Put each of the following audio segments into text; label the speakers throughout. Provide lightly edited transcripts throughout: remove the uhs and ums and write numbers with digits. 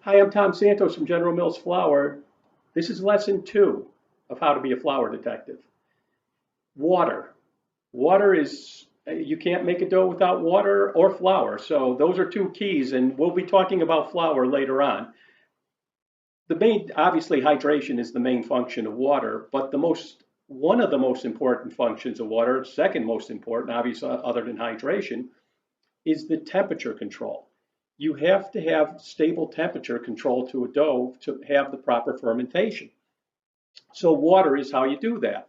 Speaker 1: Hi, I'm Tom Santos from General Mills Flour. This is lesson 2 of how to be a flour detective. Water. Water is, you can't make a dough without water or flour. So those are two keys, and we'll be talking about flour later on. Obviously, hydration is the main function of water, but one of the most important functions of water, second most important, obviously, other than hydration, is the temperature control. You have to have stable temperature control to a dough to have the proper fermentation. So water is how you do that.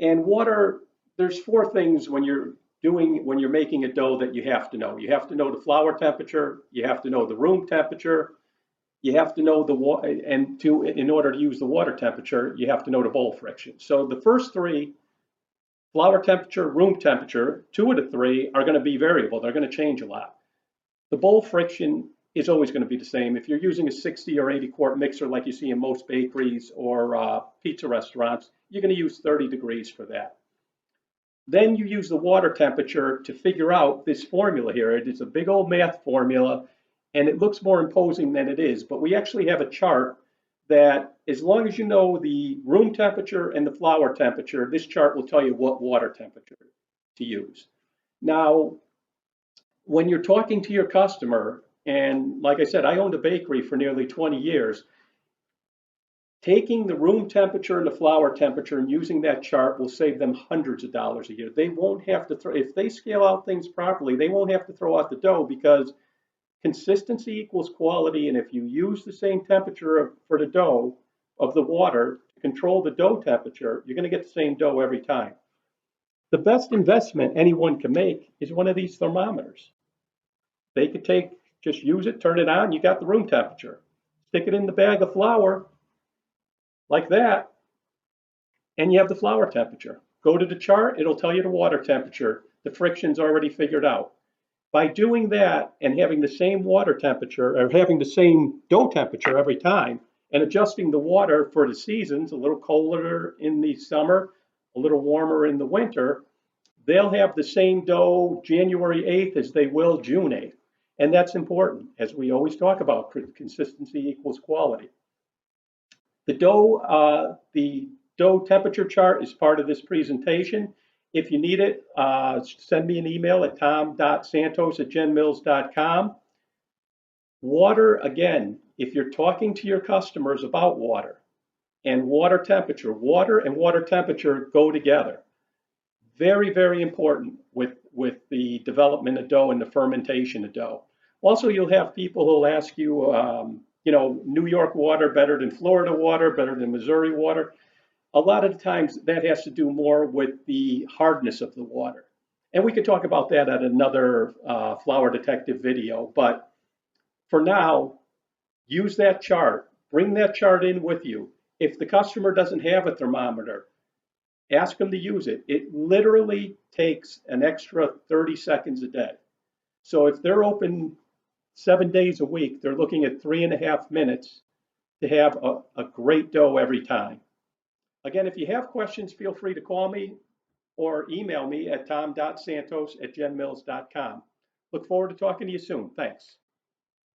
Speaker 1: And water, there's four things when you're making a dough that you have to know. You have to know the flour temperature, you have to know the room temperature, you have to know the water, and in order to use the water temperature, you have to know the bowl friction. So the first three, flour temperature, room temperature, two of the three are going to be variable. They're going to change a lot. The bowl friction is always going to be the same. If you're using a 60 or 80 quart mixer like you see in most bakeries or pizza restaurants, you're going to use 30 degrees for that. Then you use the water temperature to figure out this formula here. It is a big old math formula, and it looks more imposing than it is. But we actually have a chart that, as long as you know the room temperature and the flour temperature, this chart will tell you what water temperature to use. Now, when you're talking to your customer, and like I said, I owned a bakery for nearly 20 years, taking the room temperature and the flour temperature and using that chart will save them hundreds of dollars a year. They won't have to if they scale out things properly, they won't have to throw out the dough because consistency equals quality. And if you use the same temperature for the dough of the water to control the dough temperature, you're going to get the same dough every time. The best investment anyone can make is one of these thermometers. They could just use it, turn it on, you got the room temperature. Stick it in the bag of flour like that, and you have the flour temperature. Go to the chart, it'll tell you the water temperature. The friction's already figured out. By doing that and having the same water temperature or having the same dough temperature every time and adjusting the water for the seasons, a little colder in the summer, a little warmer in the winter, they'll have the same dough January 8th as they will June 8th. And that's important, as we always talk about, consistency equals quality. The dough temperature chart is part of this presentation. If you need it, send me an email at tom.santos@genmills.com. Water, again, if you're talking to your customers about water and water and water temperature go together. Very, very important with the development of dough and the fermentation of dough. Also, you'll have people who'll ask you, New York water better than Florida water, better than Missouri water. A lot of the times that has to do more with the hardness of the water. And we could talk about that at another flour detective video. But for now, use that chart. Bring that chart in with you. If the customer doesn't have a thermometer, ask them to use it. It literally takes an extra 30 seconds a day. So if they're open 7 days a week, they're looking at 3.5 minutes to have a great dough every time. Again, if you have questions, feel free to call me or email me at tom.santos@genmills.com. Look forward to talking to you soon. Thanks.